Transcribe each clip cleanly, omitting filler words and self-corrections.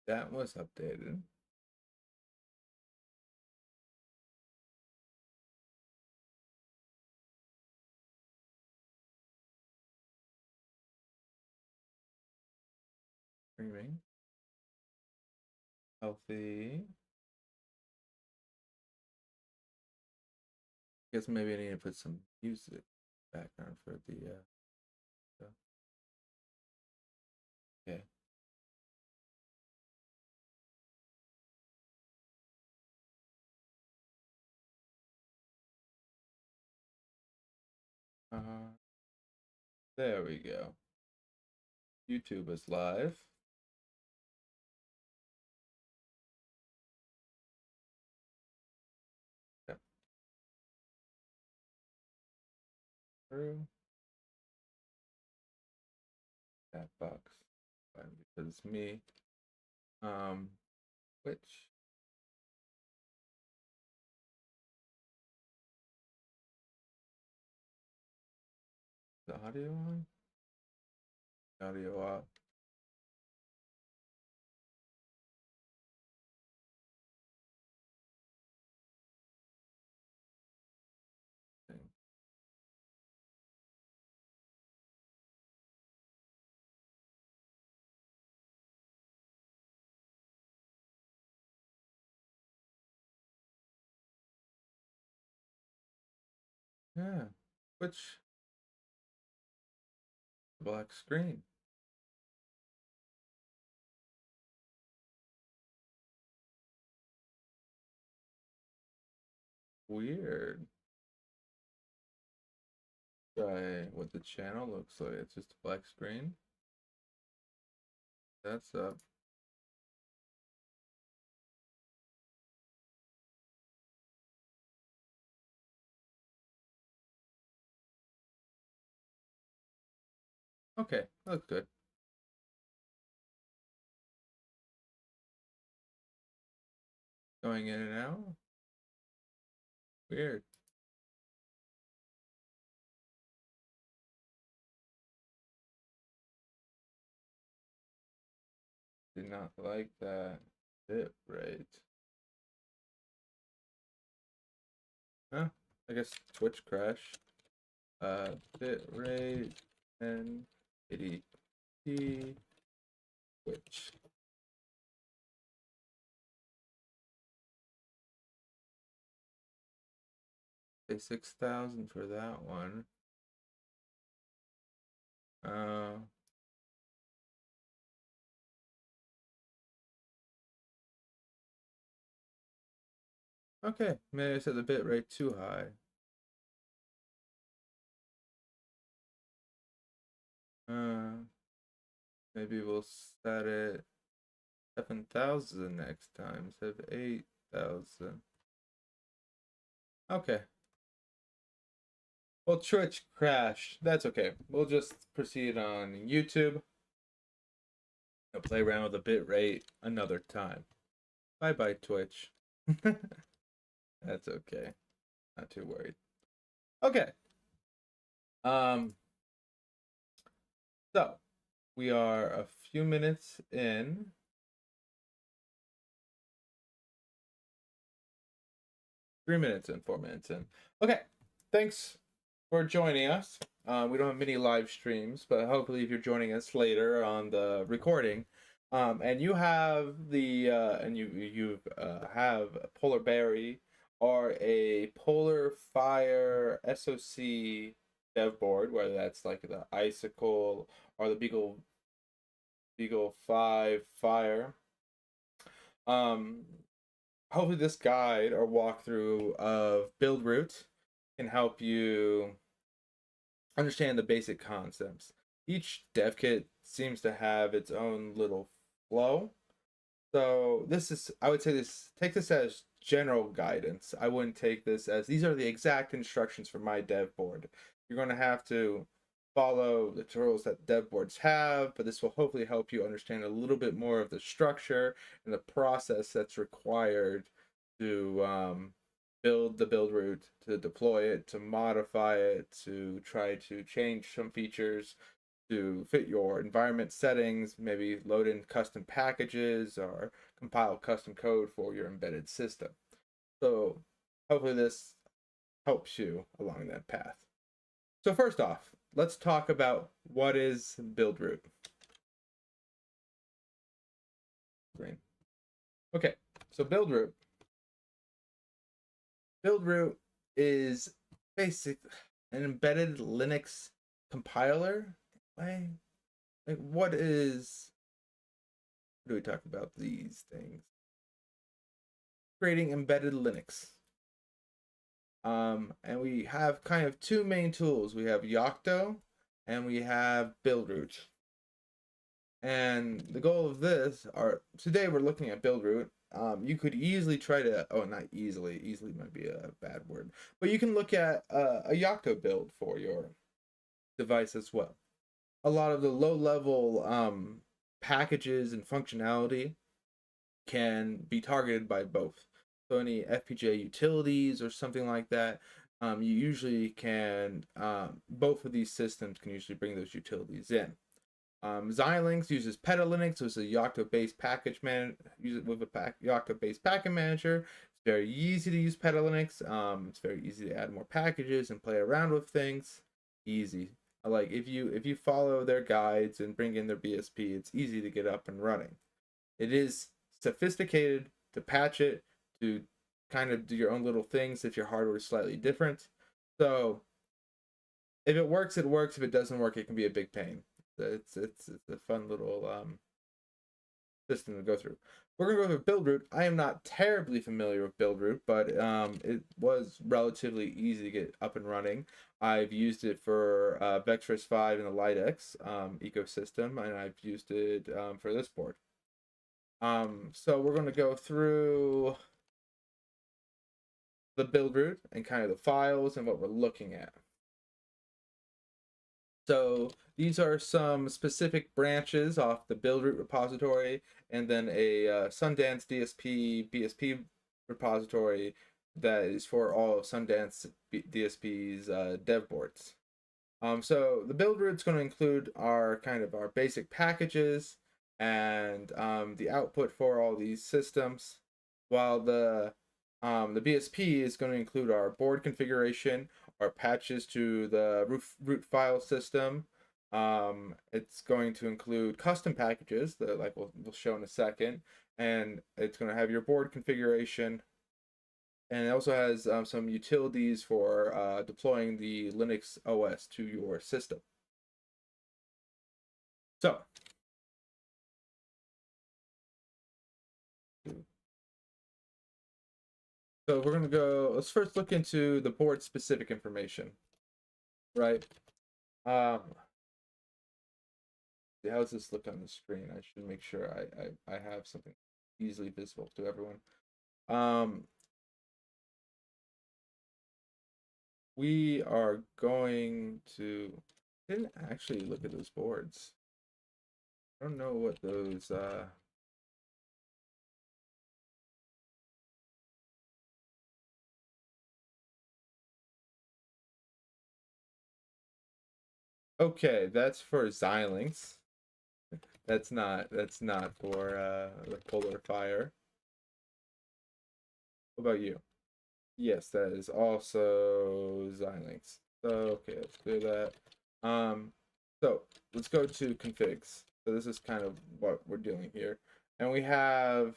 that was updated. Streaming. Healthy. Guess maybe I need to put some music background for the stuff. Okay. There we go. YouTube is live. Yep. Through that box because it's me. Which the audio on? Audio off. Yeah. Which black screen? Weird. Try what the channel looks like. It's just a black screen. That's up. Okay, that's good. Going in and out. Weird. Did not like that bit rate. Huh? I guess Twitch crash. Bit rate 1080p Twitch. Say 6,000 for that one. Okay, maybe I set the bit rate too high. Maybe we'll set it 7,000 next time instead of 8,000. Okay. Well, Twitch crashed. That's okay. We'll just proceed on YouTube. I'll play around with the bit rate another time. Bye-bye, Twitch. That's okay. Not too worried. Okay. So we are a few minutes in. 3 minutes in, 4 minutes in. Okay. Thanks for joining us. We don't have many live streams, but hopefully if you're joining us later on the recording, and you have the have PolarBerry or a Polar Fire SoC dev board, whether that's like the Icicle or the Beagle 5 Fire. Hopefully this guide or walkthrough of Buildroot can help you understand the basic concepts. Each dev kit seems to have its own little flow. So this is, I would say take this as general guidance. I wouldn't take this as these are the exact instructions for my dev board. You're going to have to follow the tutorials that dev boards have, but this will hopefully help you understand a little bit more of the structure and the process that's required to build the Buildroot, to deploy it, to modify it, to try to change some features, to fit your environment settings, maybe load in custom packages or compile custom code for your embedded system. So hopefully this helps you along that path. So first off, let's talk about what is Buildroot. Okay, so Buildroot is basically an embedded Linux compiler. Like, what do we talk about these things? Creating embedded Linux. And we have kind of two main tools. We have Yocto and we have Buildroot. And the goal of this today we're looking at Buildroot. You could easily try to, not easily, easily might be a bad word, but you can look at a Yocto build for your device as well. A lot of the low-level packages and functionality can be targeted by both. So any FPGA utilities or something like that, you usually can, both of these systems can usually bring those utilities in. Xilinx uses PetaLinux, which is a Yocto-based package Yocto-based package manager. It's very easy to use PetaLinux. It's very easy to add more packages and play around with things. Easy. Like if you follow their guides and bring in their BSP, it's easy to get up and running. It is sophisticated to patch it, to kind of do your own little things if your hardware is slightly different. So if it works, it works. If it doesn't work, it can be a big pain. It's a fun little system to go through. We're gonna go through Buildroot. I am not terribly familiar with Buildroot, but it was relatively easy to get up and running. I've used it for Vectress5 and the LightX ecosystem, and I've used it for this board. So we're gonna go through the Buildroot and kind of the files and what we're looking at. So these are some specific branches off the Buildroot repository, and then a Sundance DSP BSP repository that is for all of Sundance DSP's dev boards. So the Buildroot's going to include our basic packages and the output for all these systems, while the BSP is going to include our board configuration, our patches to the root file system. It's going to include custom packages that we'll show in a second, and it's going to have your board configuration, and it also has some utilities for deploying the Linux OS to your system. So we're going to go, let's first look into the board specific information, right? How does this look on the screen? I should make sure I have something easily visible to everyone. We are going to, I didn't actually look at those boards. I don't know what those okay, that's for Xilinx. That's not for the Polar Fire. What about you? Yes, that is also Xilinx. So okay, let's clear that. So let's go to configs. So this is kind of what we're doing here, and we have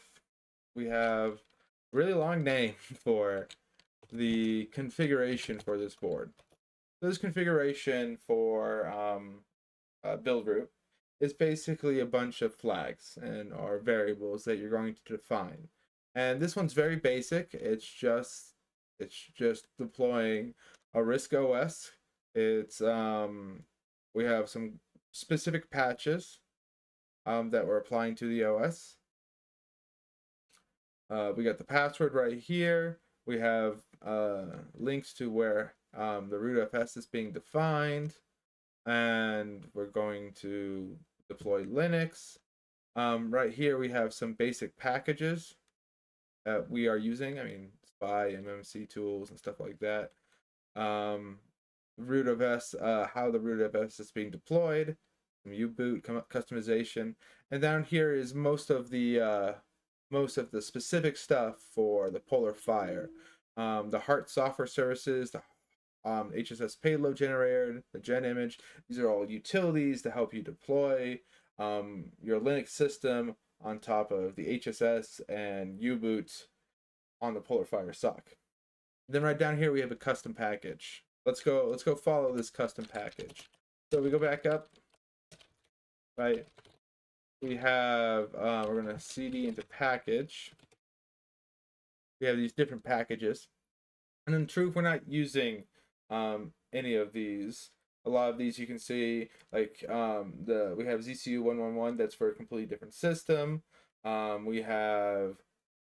a really long name for the configuration for this board. So this configuration for Buildroot is basically a bunch of flags and or variables that you're going to define. And this one's very basic. It's just deploying a RISC OS. It's we have some specific patches that we're applying to the OS. We got the password right here. We have links to where the rootfs is being defined, and we're going to deploy Linux. Right here we have some basic packages that we are using. I mean, SPI, MMC tools, and stuff like that. Rootfs, how the rootfs is being deployed, some U-boot customization, and down here is most of the specific stuff for the Polar Fire. The Heart software services, the HSS payload generator, the gen image. These are all utilities to help you deploy your Linux system on top of the HSS and U-boot on the Polar Fire sock. Then right down here we have a custom package. Let's go follow this custom package. So we go back up, right? We have we're gonna cd into package. We have these different packages, and in truth, we're not using any of these. A lot of these you can see, like we have ZCU 111 that's for a completely different system. We have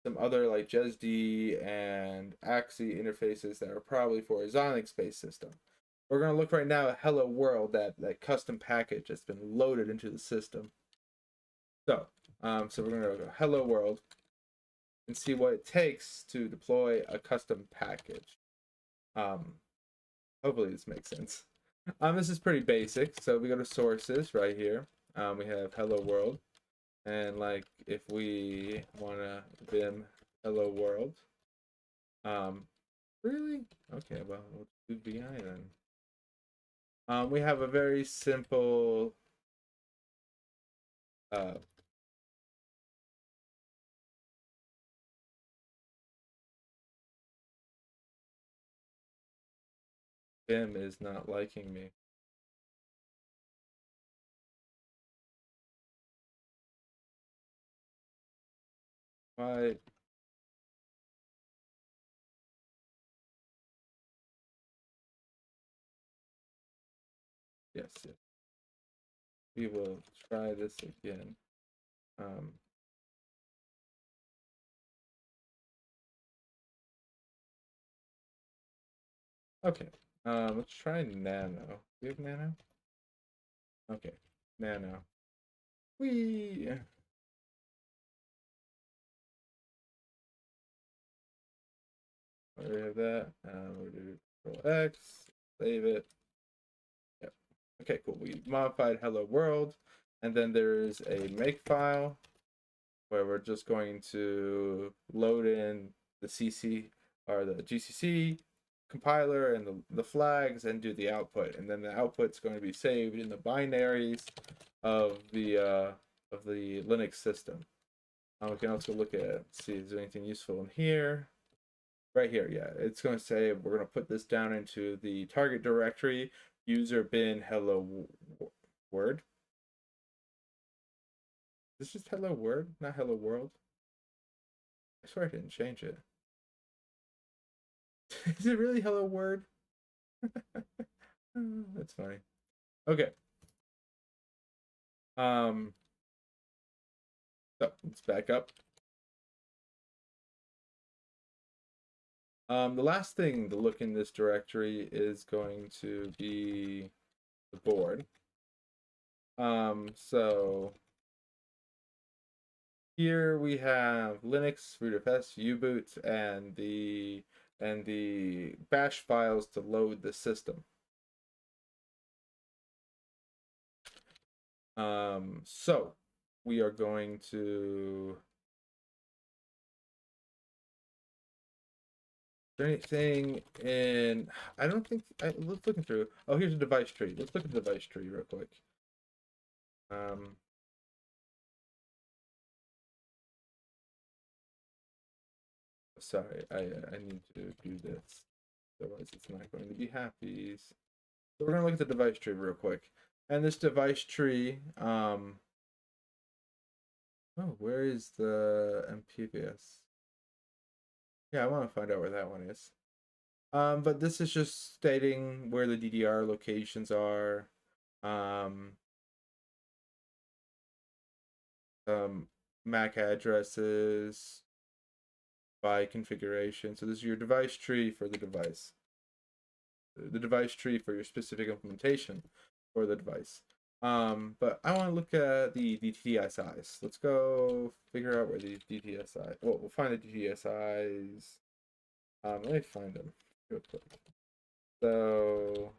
some other like JESD and AXI interfaces that are probably for a Xilinx-based system. We're going to look right now at Hello World, that custom package that's been loaded into the system. So, so we're going to go Hello World and see what it takes to deploy a custom package. Hopefully this makes sense. This is pretty basic. So we go to sources right here. We have Hello World. And like if we want to vim Hello World, really? Okay, well, we'll do VI then. We have a very simple vim is not liking me. Why? Yes, yes. We will try this again. Okay. Let's try Nano. Do we have Nano? Okay. Nano. We have that. We'll do Control X, save it. Yep. Okay, cool. We modified Hello World, and then there is a makefile where we're just going to load in the CC or the GCC compiler and the flags and do the output, and then the output's going to be saved in the binaries of the Linux system. We can also look at see if there's anything useful in here. Right here, yeah, it's going to say we're going to put this down into the target directory user bin hello word. Is this just hello word, not hello world? I swear I didn't change it. Is it really hello word? That's funny. Okay. So let's back up. The last thing to look in this directory is going to be the board. So here we have Linux, rootfs, U-boot, and the bash files to load the system. So we are going to anything in I don't think let's looking through. Oh, here's a device tree. Let's look at the device tree real quick. Sorry, I need to do this, otherwise it's not going to be happy. So we're gonna look at the device tree real quick, and this device tree, oh, where is the MPVS? Yeah, I want to find out where that one is. But this is just stating where the DDR locations are. MAC addresses by configuration. So this is your device tree for the device. The device tree for your specific implementation for the device. But I want to look at the DTSIs. Let's go figure out where these DTSIs. Well, we'll find the DTSIs. Let me find them real quick. So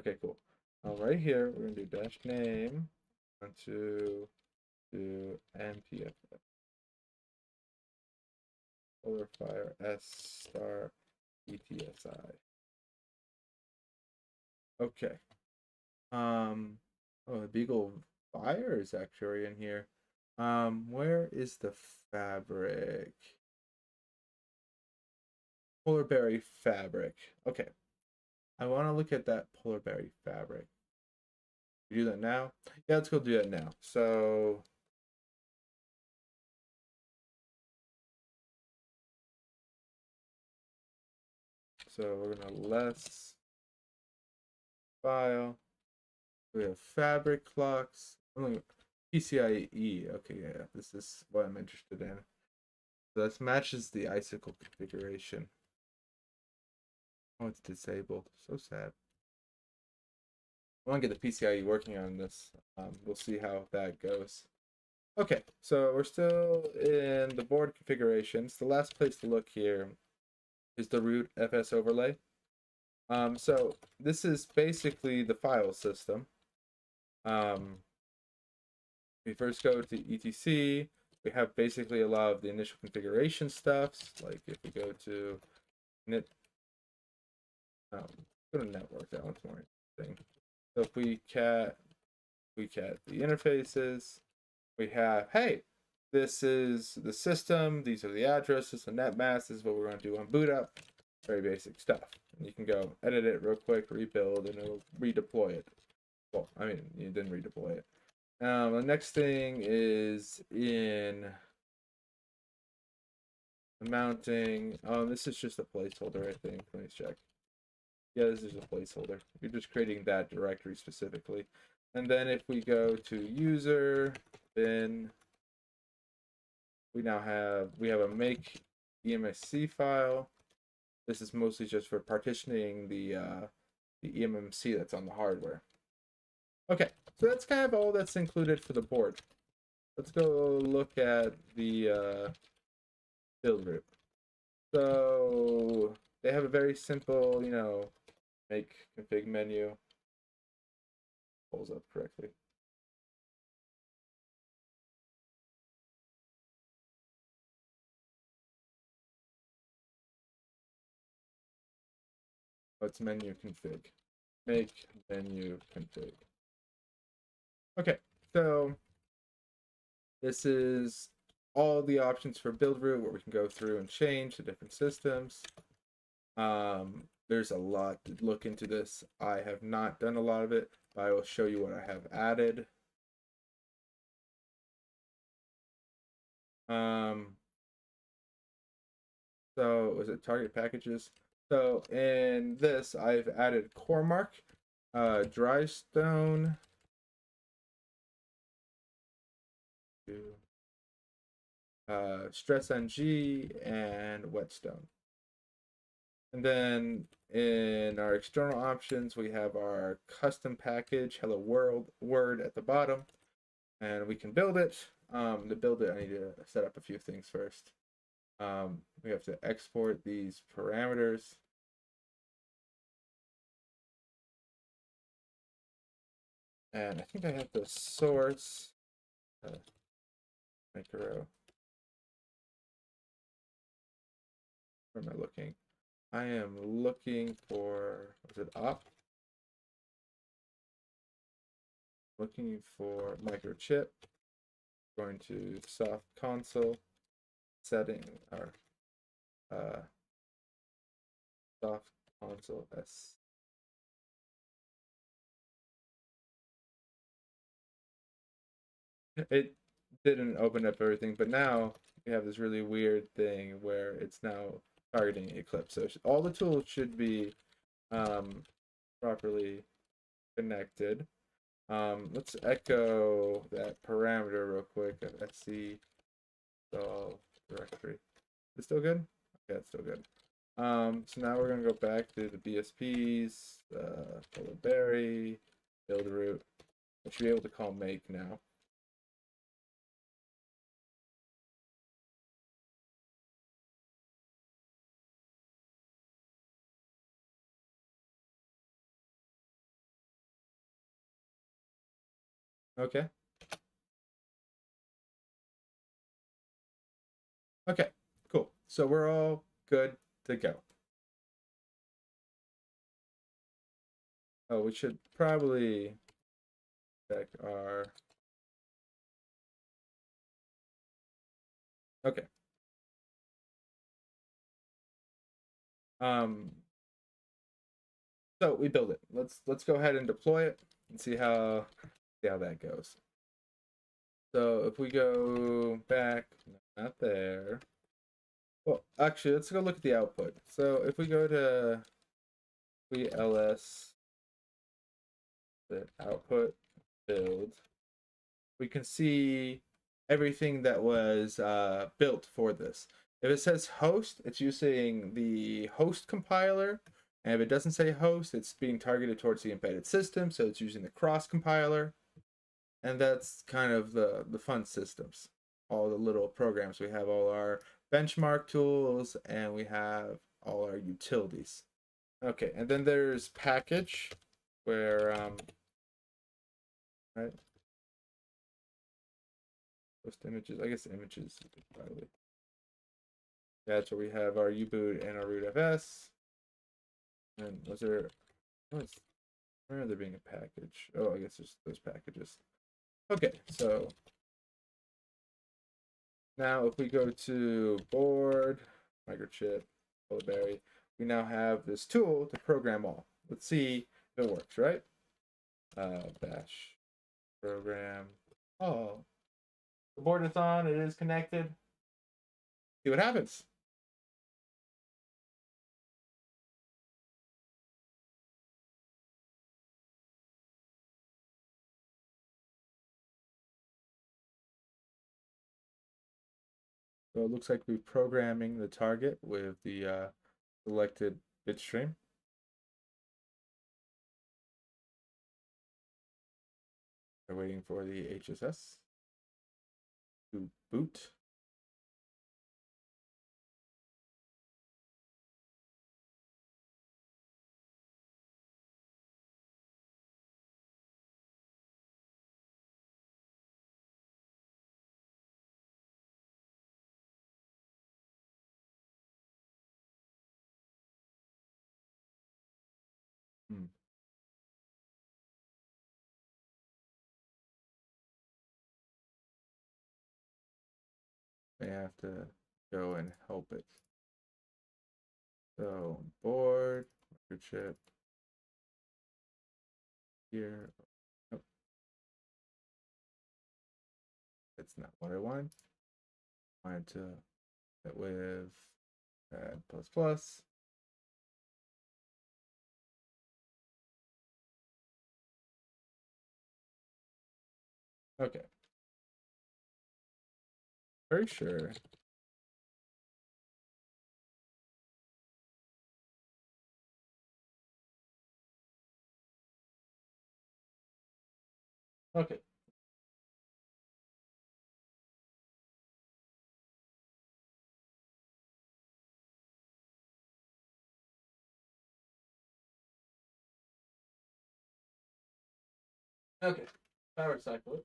Okay, cool. Right here, we're gonna do dash name, want to do npf polar fire s star etsi. Okay. Oh, the Beagle Fire is actually in here. Where is the fabric? PolarBerry fabric. Okay. I want to look at that PolarBerry fabric. We do that now? Yeah, let's go do that now. So we're gonna less file. We have fabric clocks. PCIe. Okay, yeah, this is what I'm interested in. So this matches the icicle configuration. Oh, it's disabled. So sad. I want to get the PCIe working on this. We'll see how that goes. Okay, so we're still in the board configurations. The last place to look here is the root FS overlay. So this is basically the file system. We first go to etc. We have basically a lot of the initial configuration stuffs. Like if we go to net, go to network. That one's more interesting. So if we cat the interfaces, we have, hey, this is the system, these are the addresses, the net mask, this is what we're going to do on boot up. Very basic stuff. And you can go edit it real quick, rebuild, and it'll redeploy it. Well, I mean, you didn't redeploy it. The next thing is in the mounting. This is just a placeholder, I think. Let me check. Yeah, this is a placeholder. You're just creating that directory specifically. And then if we go to user, then we have a make EMSC file. This is mostly just for partitioning the eMMC that's on the hardware. Okay, so that's kind of all that's included for the board. Let's go look at the Buildroot. So they have a very simple, make config menu. Pulls up correctly. What's menu config? Make menu config. Okay, so this is all the options for Buildroot where we can go through and change the different systems. There's a lot to look into this. I have not done a lot of it, but I will show you what I have added. So was it target packages? So in this, I've added CoreMark, Drystone, StressNG, and Whetstone. And then in our external options, we have our custom package, hello world word at the bottom, and we can build it. To build it, I need to set up a few things first. We have to export these parameters. And I think I have the source micro. Where am I looking? I am looking for, was it op? Looking for microchip. Going to soft console setting our soft console S. It didn't open up everything, but now we have this really weird thing where it's now targeting Eclipse. So all the tools should be properly connected. Let's echo that parameter real quick of sc install directory. Is it still good? Okay, it's still good. So now we're gonna go back to the DSPs, PolarBerry, Buildroot. I should be able to call make now. Okay. Okay, cool. So we're all good to go. Oh, we should probably check our... Okay. Um, so we build it. Let's go ahead and deploy it and see how that goes. So if we go back, no, not there. Well, actually, let's go look at the output. So if we go to ls the output build, we can see everything that was built for this. If it says host, it's using the host compiler. And if it doesn't say host, it's being targeted towards the embedded system. So it's using the cross compiler. And that's kind of the fun systems. All the little programs. We have all our benchmark tools and we have all our utilities. Okay, and then there's package where, right? Post images, I guess images probably. That's where we have our uboot and our rootfs. And was there, I remember there being a package. Oh, I guess there's those packages. Okay, so now if we go to board, microchip, PolarBerry, we now have this tool to program all. Let's see if it works, right? Bash program. Oh, the board is on, it is connected. See what happens. So it looks like we're programming the target with the selected bit stream. We're waiting for the HSS to boot. Hmm. May have to go and help it. So board, microchip here. Nope. That's not what I want. I wanted to get with add plus plus. Okay. Very sure. Okay. Okay. Power cycle it.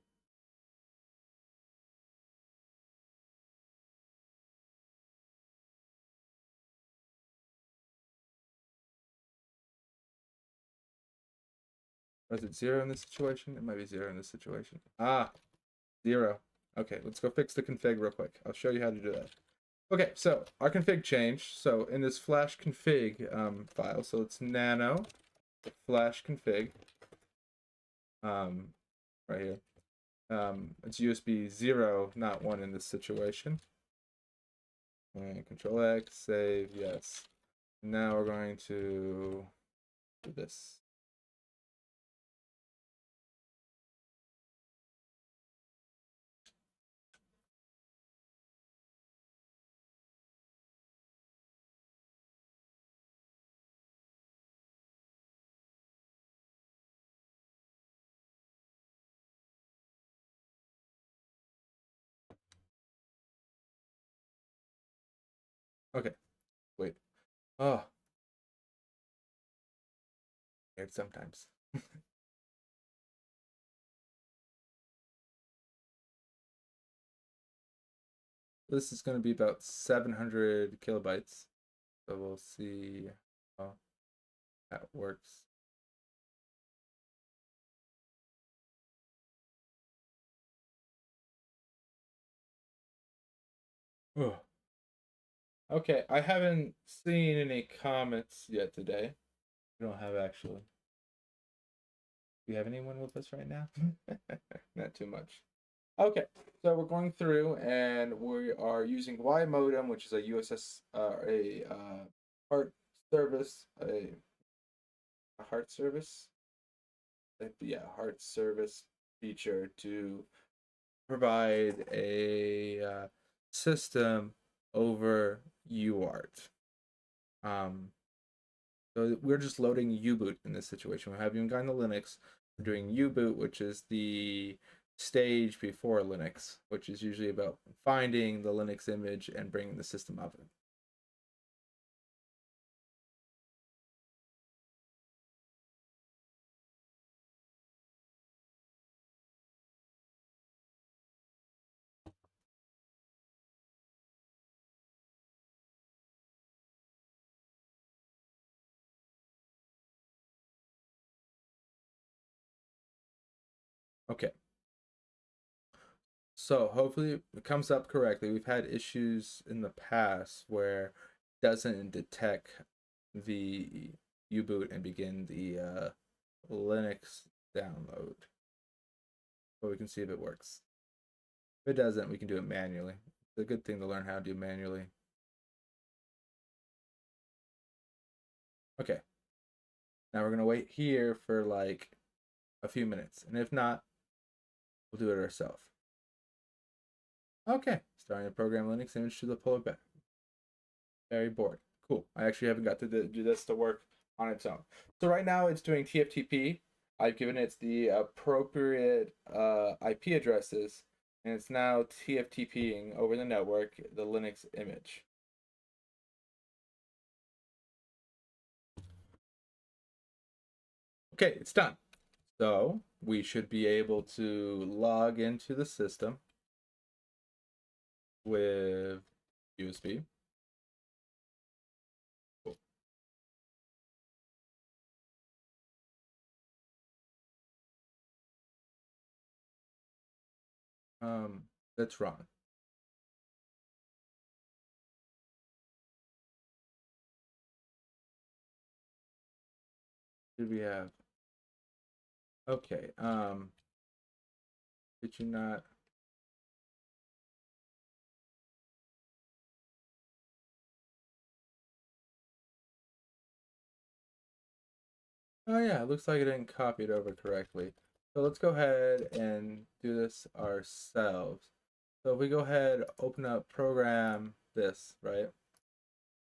Was it 0 in this situation? It might be 0 in this situation. Ah, 0. Okay, let's go fix the config real quick. I'll show you how to do that. Okay, so our config changed. So in this flash config file, so it's nano flash config right here. It's USB 0, not 1 in this situation. And Control X, save, yes. Now we're going to do this. Okay, wait. Oh, weird sometimes. This is going to be about 700 kilobytes. So we'll see how that works. Ugh. Okay, I haven't seen any comments yet today. We don't have actually. Do you have anyone with us right now? Not too much. Okay, so we're going through and we are using Y modem, which is a USS, heart service, a heart service, yeah, heart service feature to provide a system over UART. So we're just loading U-boot in this situation. We haven't even gotten to Linux. We're doing U-boot, which is the stage before Linux, which is usually about finding the Linux image and bringing the system up. Okay. So hopefully it comes up correctly. We've had issues in the past where it doesn't detect the U-boot and begin the Linux download. But we can see if it works. If it doesn't, we can do it manually. It's a good thing to learn how to do manually. Okay. Now we're going to wait here for like a few minutes. And if not, we'll do it ourselves. Okay. Starting to program Linux image to the PolarBerry. Very bored. Cool. I actually haven't got to do this to work on its own. So right now it's doing TFTP. I've given it the appropriate IP addresses, and it's now TFTPing over the network the Linux image. Okay, it's done. So we should be able to log into the system with USB. Cool. That's wrong. Did we have? Okay. Did you not? Oh yeah, it looks like it didn't copy it over correctly. So let's go ahead and do this ourselves. So if we go ahead, open up program this, right?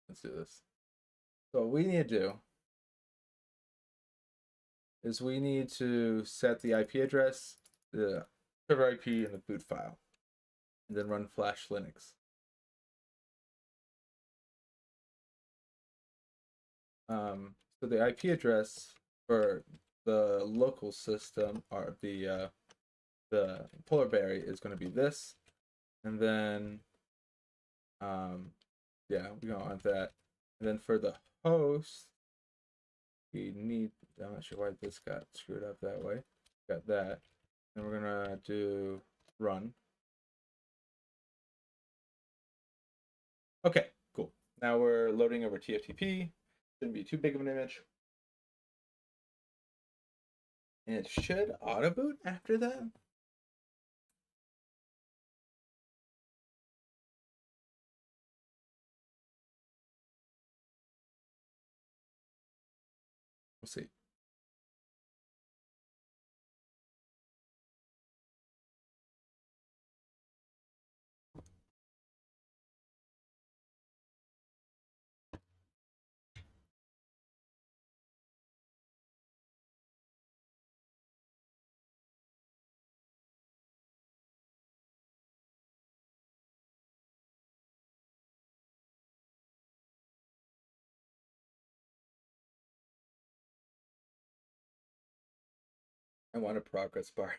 Let's do this. So what we need to do is we need to set the IP address, the server IP, and the boot file, and then run flash Linux. So the IP address for the local system or the PolarBerry is going to be this, and then yeah, we don't want that. And then for the host, we need, I'm not sure why this got screwed up that way. Got that. And we're gonna do run. Okay, cool. Now we're loading over TFTP. Shouldn't be too big of an image. And it should auto boot after that. We'll see. I want a progress bar.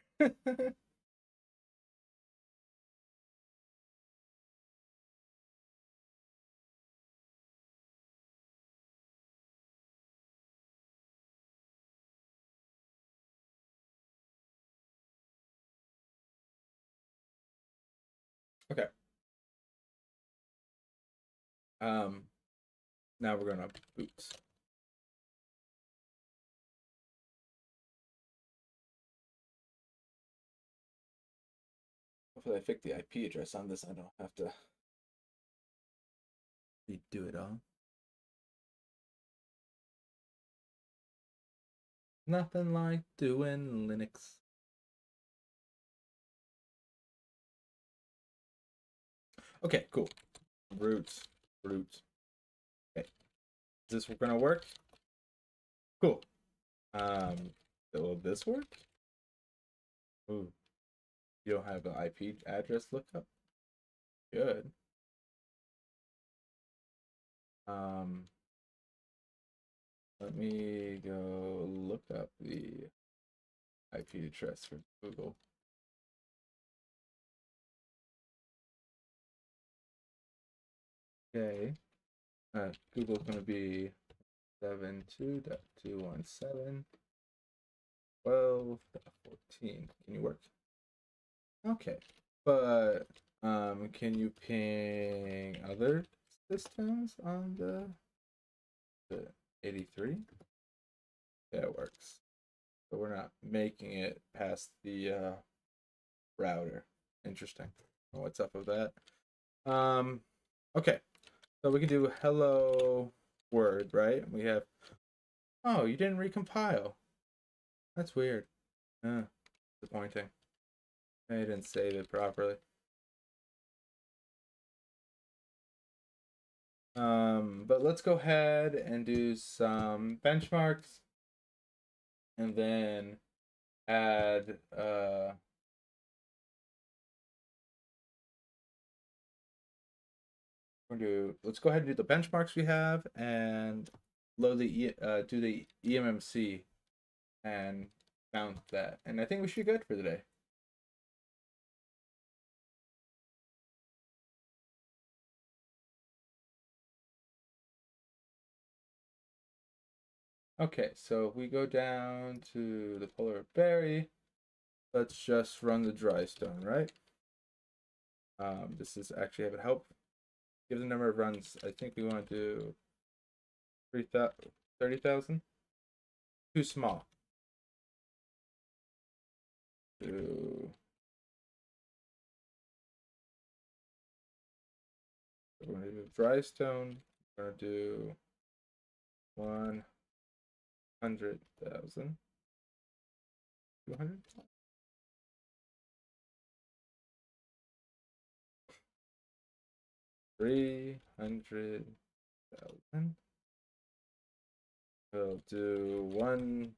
Okay. Now we're gonna boot. Hopefully I fix the IP address on this. I don't have to redo it all. Nothing like doing Linux. Okay, cool. Root. Okay. Is this gonna work? Cool. Will this work? Ooh. You don't have an IP address lookup? Good. Let me go look up the IP address for Google. Okay. Google's gonna be 72.217.12.14. Can you work? Okay. But can you ping other systems on the 83? Yeah, it works. But we're not making it past the router. Interesting. What's up with that? Okay. So we can do hello word, right? We have, oh, you didn't recompile. That's weird. Disappointing. I didn't save it properly. But let's go ahead and do some benchmarks and then add let's go ahead and do the benchmarks we have and load the do the EMMC and mount that. And I think we should be good for today. Okay, so if we go down to the PolarBerry, let's just run the dry stone, right? This is actually have it help. Give the number of runs. I think we want to do 30,000. Too small. We're going to do dry stone. We're going to do 100,000. 200. 300,000. We'll do 1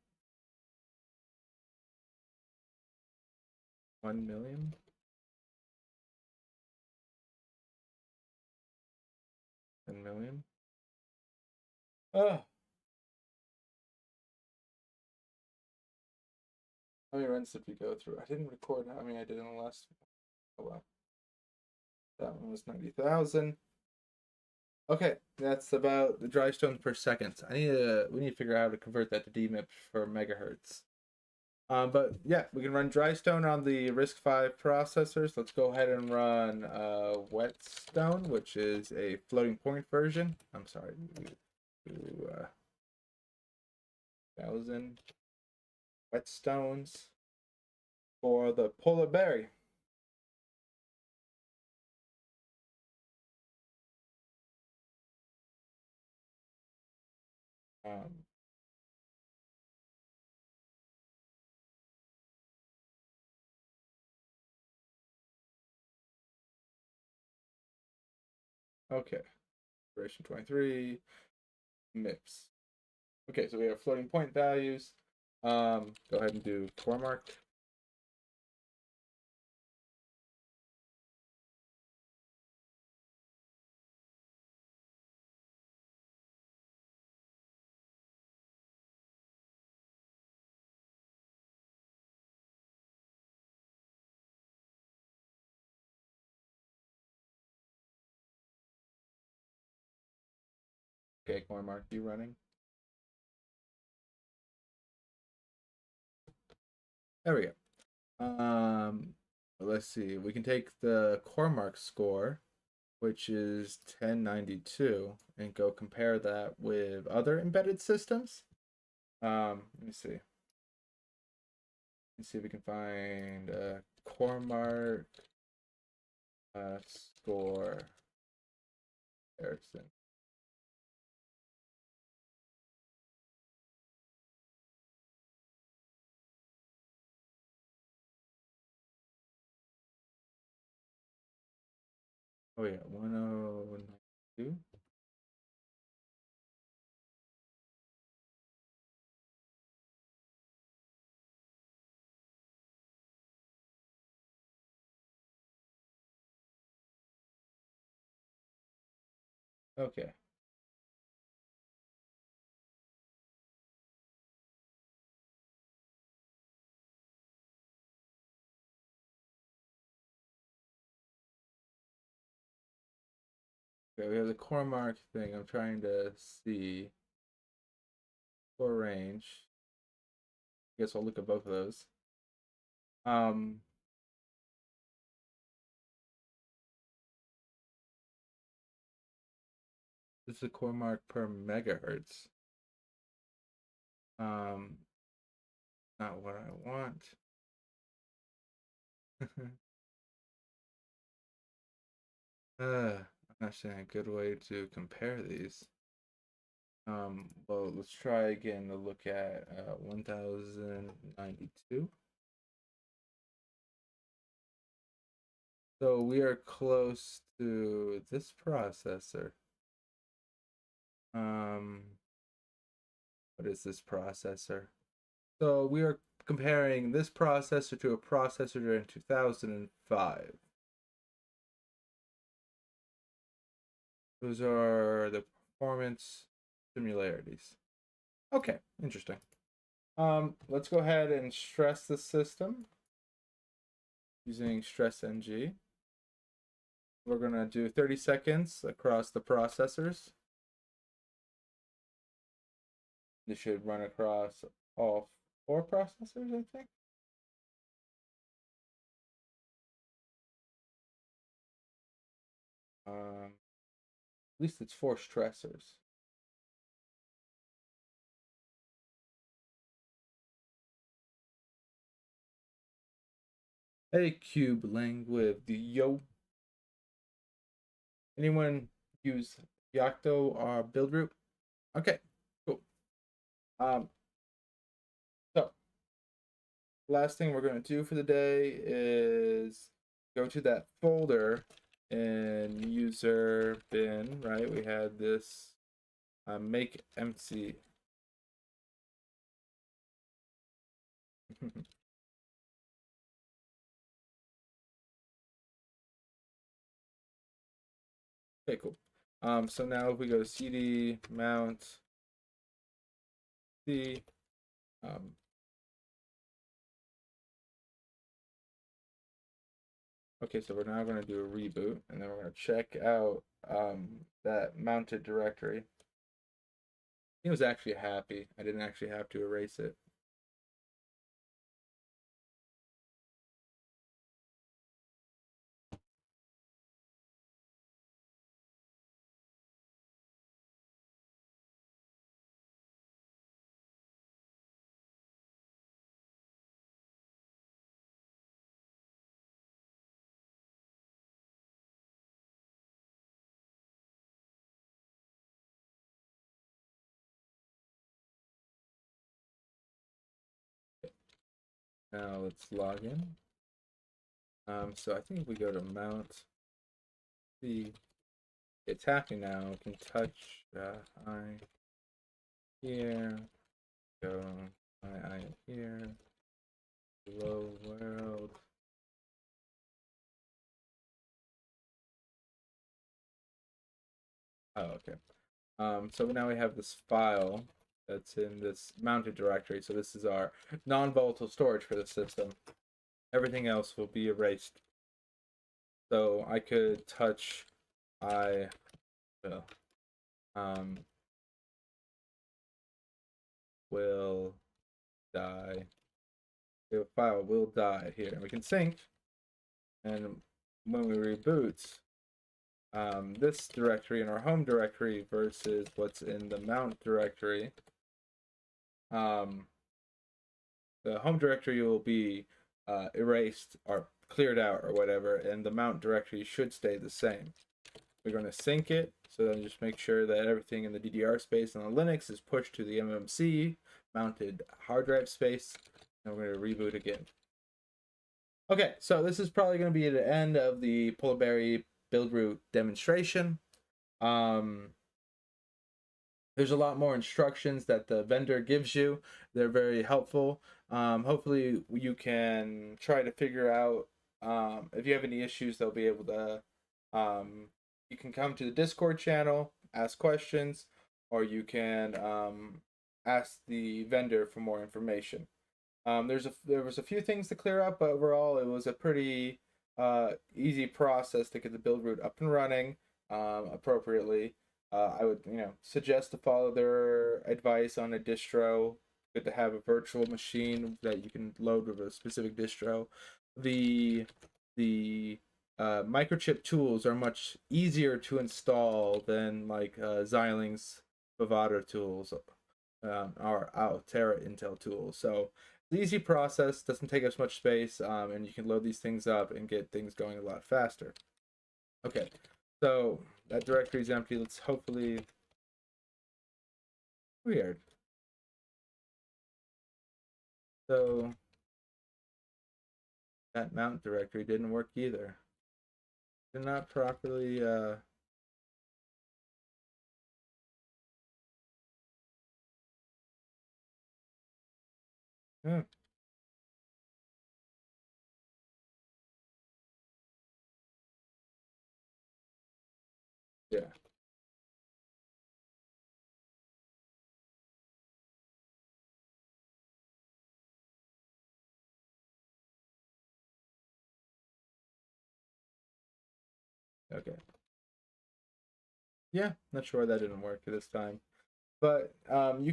million. 10 million. Oh. How many runs did we go through? I didn't record how many I did in the last. Oh well. That one was 90,000. Okay, that's about the dry stones per second. We need to figure out how to convert that to DMIP for megahertz. But yeah, we can run dry stone on the RISC-V processors. Let's go ahead and run whetstone, which is a floating point version. I'm sorry, 1,000 whetstones for the PolarBerry. Okay, version 23 MIPS. Okay, so we have floating point values. Go ahead and do core mark. Okay, core mark, you running? There we go. let's see. We can take the Cormark score, which is 1092, and go compare that with other embedded systems. Let me see. Let's see if we can find Cormark score comparison. Oh yeah, 1092. Okay. Okay, we have the Cormark thing. I'm trying to see score range. I guess I'll look at both of those. Um, this is a Cormark per megahertz. Not what I want. I'm not saying a good way to compare these. Well, let's try again to look at 1092. So we are close to this processor. What is this processor? So we are comparing this processor to a processor in 2005. Those are the performance similarities. Okay, interesting. Let's go ahead and stress the system using stress ng. We're gonna do 30 seconds across the processors. This should run across all 4 processors, I think. At least it's 4 stressors. Hey, Cube Lang with the yo. Anyone use Yocto or Buildroot? Okay, cool. So last thing we're gonna do for the day is go to that folder in user bin, right? We had this make empty. Okay, cool. So now if we go to cd mount c, okay, so we're now going to do a reboot, and then we're going to check out that mounted directory. He was actually happy. I didn't actually have to erase it. Now let's log in. So I think if we go to mount C, it's happening now. We can touch I here, go I here, hello world. Oh, okay. So now we have this file that's in this mounted directory. So this is our non-volatile storage for the system. Everything else will be erased. So I could touch I will die. The file will die here. And we can sync. And when we reboot, this directory in our home directory versus what's in the mount directory, the home directory will be erased or cleared out or whatever, and the mount directory should stay the same. We're going to sync it, so then just make sure that everything in the DDR space on the Linux is pushed to the MMC mounted hard drive space, and we're going to reboot again. Okay, so this is probably going to be the end of the PolarBerry Buildroot demonstration. There's a lot more instructions that the vendor gives you. They're very helpful. Hopefully you can try to figure out, if you have any issues, they'll be able to, you can come to the Discord channel, ask questions, or you can ask the vendor for more information. There was a few things to clear up, but overall it was a pretty easy process to get the Buildroot up and running appropriately. I would, suggest to follow their advice on a distro. Good to have a virtual machine that you can load with a specific distro. The microchip tools are much easier to install than like Xilinx Vivado tools or Altera Intel tools. So it's an easy process, doesn't take as much space, and you can load these things up and get things going a lot faster. Okay, so that directory is empty. Let's hopefully... Weird. So that mount directory didn't work either. Did not properly yeah. Okay. Yeah, not sure why that didn't work this time. But you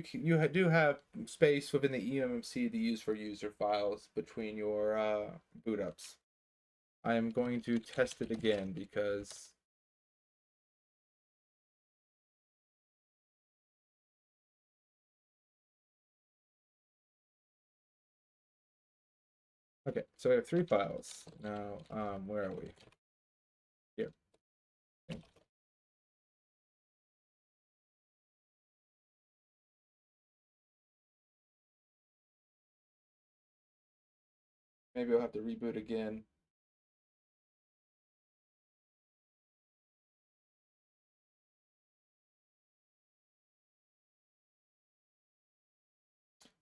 do have space within the eMMC to use for user files between your boot ups. I am going to test it again because okay, so we have 3 files. Now, where are we? Here. Okay. Maybe I'll have to reboot again.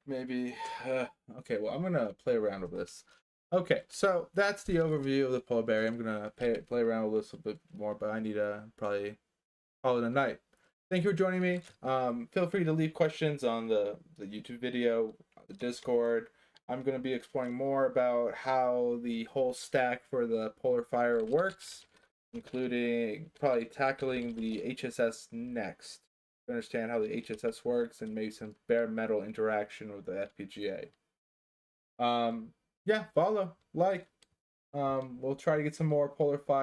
Maybe, okay, well, I'm gonna play around with this. Okay, so that's the overview of the PolarBerry. I'm gonna play around with this a bit more, but I need to probably call it a night. Thank you for joining me. Feel free to leave questions on the YouTube video, the Discord. I'm going to be exploring more about how the whole stack for the PolarFire works, including probably tackling the HSS next to understand how the HSS works and maybe some bare metal interaction with the FPGA. Yeah, follow, like. We'll try to get some more PolarFire